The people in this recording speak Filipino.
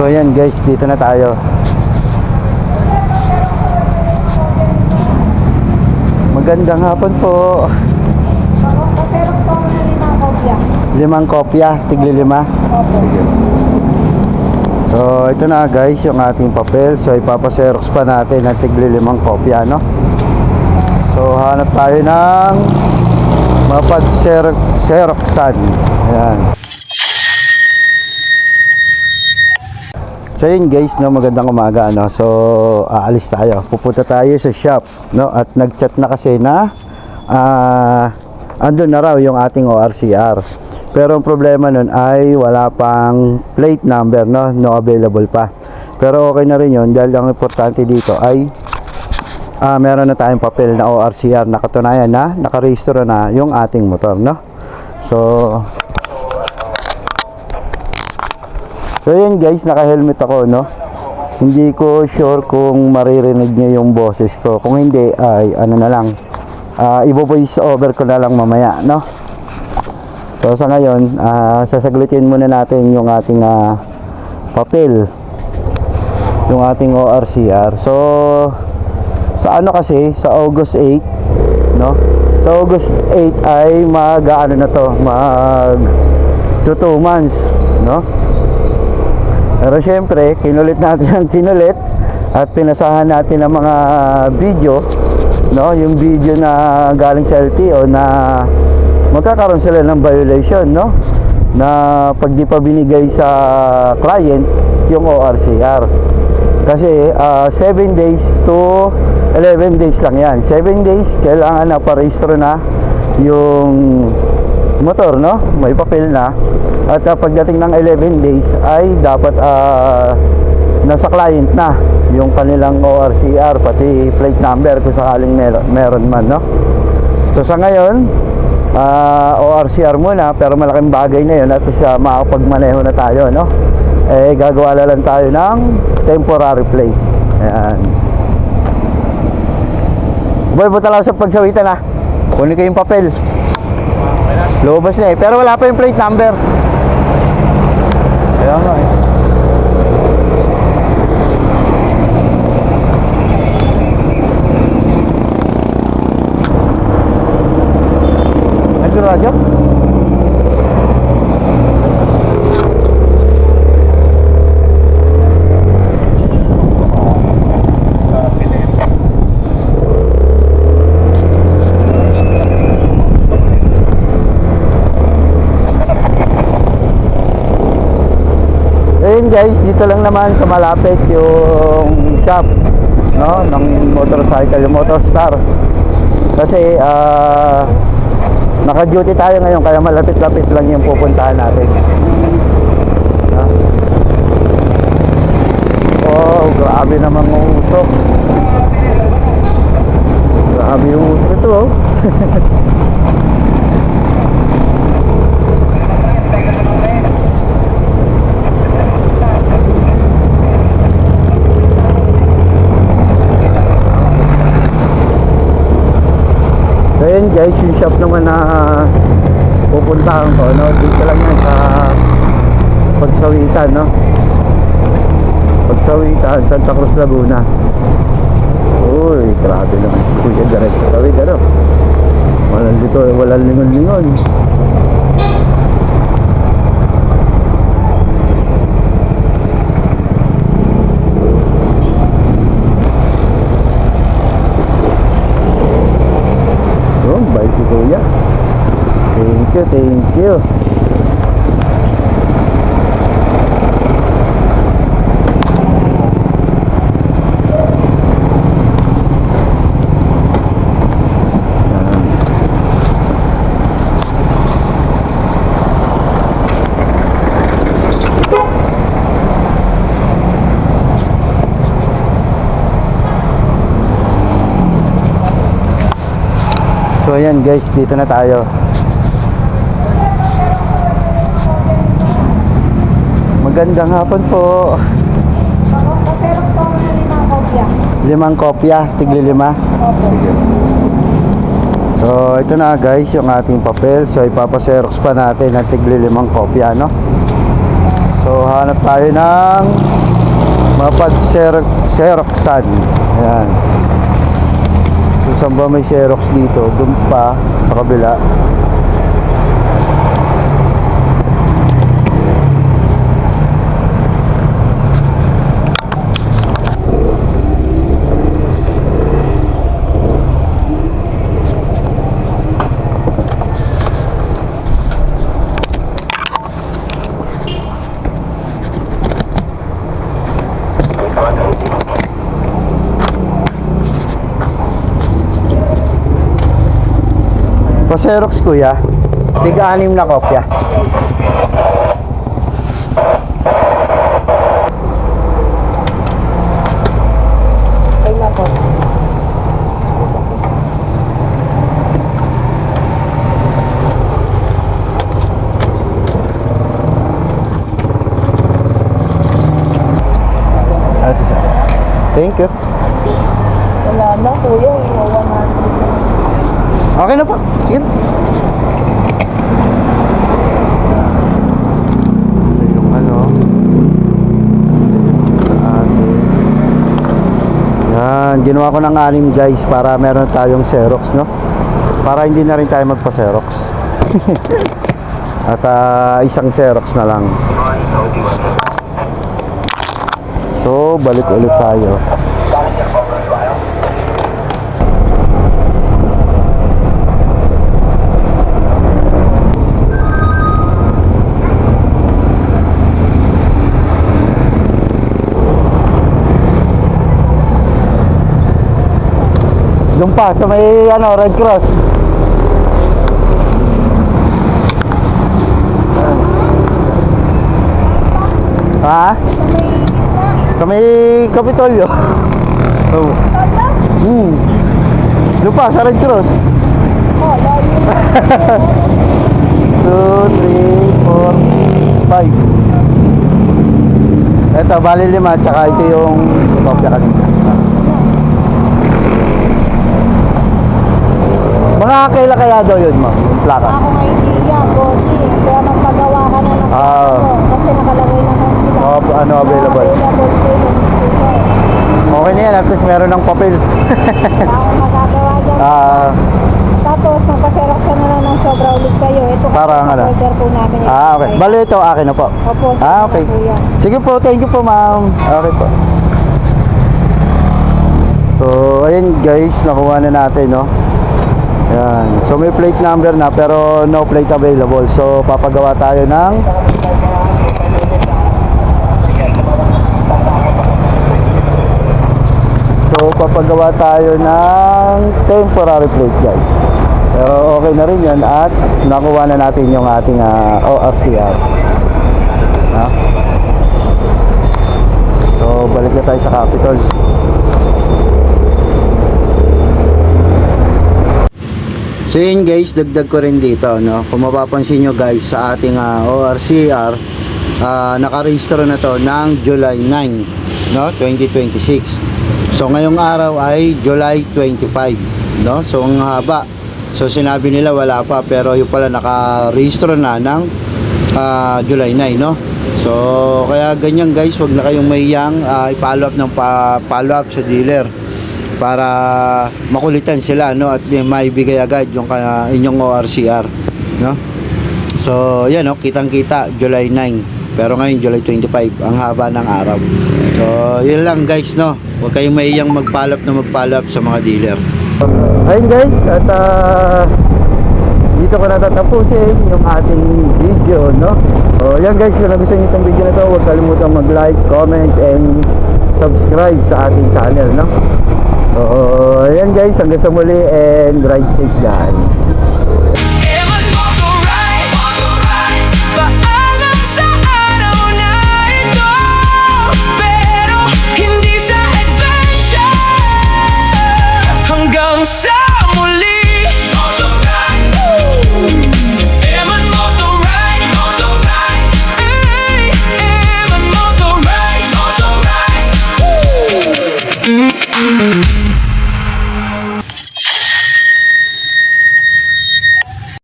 So ayan guys, dito na tayo. Magandang hapon po. Xerox po ng 5 kopya. 5 kopya, tigli 5. Opo. So ito na guys yung ating papel. So ipapaserox pa natin ng tigli 5 kopya, no? So hanap tayo ng mapag-xeroxan. Ayan. So yun guys, no, magandang umaga, no? So aalis tayo, pupunta tayo sa shop, no? At nag-chat na kasi na andun na raw yung ating ORCR, pero ang problema nun ay wala pang plate number, no? No available pa. Pero okay na rin yun, dahil ang importante dito ay meron na tayong papel na ORCR na katunayan na nakarehistro na yung ating motor, no? So yun guys, naka-helmet ako, no? Hindi ko sure kung maririnig niyo yung boses ko. Kung hindi, ay ano na lang, i-voice over ko na lang mamaya, no? So sa ngayon, sasaglitin muna natin yung ating papel, yung ating ORCR. So sa ano kasi, sa August 8, no? Sa August 8 ay mag-ano na to, mag 2 months, no? Pero syempre, kinulit natin ang kinulit at pinasahan natin ang mga video, no? Yung video na galing sa LTO na magkakaroon sila ng violation, no? Na pag di pa binigay sa client yung ORCR. Kasi 7 days to 11 days lang yan. 7 days, kailangan na parehistro na yung motor, no? May papel na. At pagdating ng 11 days ay dapat nasa client na yung kanilang ORCR, pati plate number kung sakaling meron man, no? So sa ngayon, ORCR muna, pero malaking bagay na yun at makakapagmaneho na tayo, no? Eh gagawa na lang tayo ng temporary plate. Ayan. Boy, punta lang sa pagsawitan, ha? Kunin ko yung papel. Lumabas na eh, pero wala pa yung plate number. Kaya nga eh. Nagradyo? Ayun guys, dito lang naman sa malapit yung shop, no, ng motorcycle, yung Motorstar. Kasi naka-duty tayo ngayon, kaya malapit-lapit lang yung pupuntahan natin. Oh, grabe naman ang usok. Grabe yung usok ito, oh. So yun guys, yung shop naman na pupuntahan ko, no? Dito lang yan sa Pagsawitan, no? Pagsawitan, Santa Cruz, Laguna. Uy, grabe naman si Kuya, direct sa tawid, ano? Walang lingon-lingon. Bye si Kuya. Thank you. So ayan guys, dito na tayo. Magandang hapon po. Xerox po ng 5 kopya. 5 kopya, tigli 5. Opo. So ito na guys yung ating papel. So ipapaserox pa natin ng tigli 5 kopya, no? So hanap tayo ng Xeroxan. Ayan. So, saan ba may Xerox dito? Doon pa, sa kabila. Pa-Xerox kuya, tig-anim na kopya. Kailan po? Thank you. Wala na kuya, iwawa na. Okay na po. Sige. Ito yung ano. Ito yung atin. Yan. Ginawa ko ng 6 guys para meron tayong Xerox, no? Para hindi na rin tayo magpa-Xerox. At isang Xerox na lang. So, balik ulit tayo. Doon pa sa may ano, Red Cross. Ha? Sa may Kapitolyo. Oh. Doon pa sa Red Cross. 2, 3, 4, 5. Ito, bali 5. Tsaka ito yung kopya kanina. Mga kailan kaya daw yun, ma'am? Yung plaka? Ako nga hindi yan, bossing. Kaya magpagawa ka na ng kasi nakalagay naman sila. Ano available? Available payment sticker. Okay na yan, at least meron ng papel. Wala akong magagawa dyan. Tapos, magpa-Xerox ka na lang ng sobra ulit sa'yo. Ito kasi Parang sa ano? order po namin. Okay. Bali ito, akin na po. Opo, sige Okay. na po yan. Sige po, thank you po, ma'am. Okay po. So, ayun guys, nakuha na natin, no? Yan. So, may plate number na, pero no plate available. So, papagawa tayo ng temporary plate, guys. Pero okay na rin yan at nakuha na natin yung ating ORCR. Ha? So, balik na tayo sa Capitol. So yun guys, dagdag ko rin dito, no? Kung mapapansin nyo guys sa ating ORCR, nakarehistro na to ng July 9, no? 2026. So ngayong araw ay July 25, no? So ang haba. So sinabi nila wala pa, pero yung pala nakarehistro na ng July 9, no? So kaya ganyan guys, wag na kayong mahiyang i-follow up ng follow up sa dealer para makulitan sila, no, at maibigay agad yung inyong ORCR, no. So yan, no, kitang-kita July 9, pero ngayon July 25, ang haba ng araw. So yun lang guys, no, huwag kayong maiyang mag-follow up sa mga dealer. Ayun guys, at dito ko natatapusin yung ating video, no. So yan guys, kung nagustuhan niyo itong video na to, huwag kalimutan mag-like, comment, and subscribe sa ating channel, no. So, ayan guys, hanggang sa muli and ride safe guys.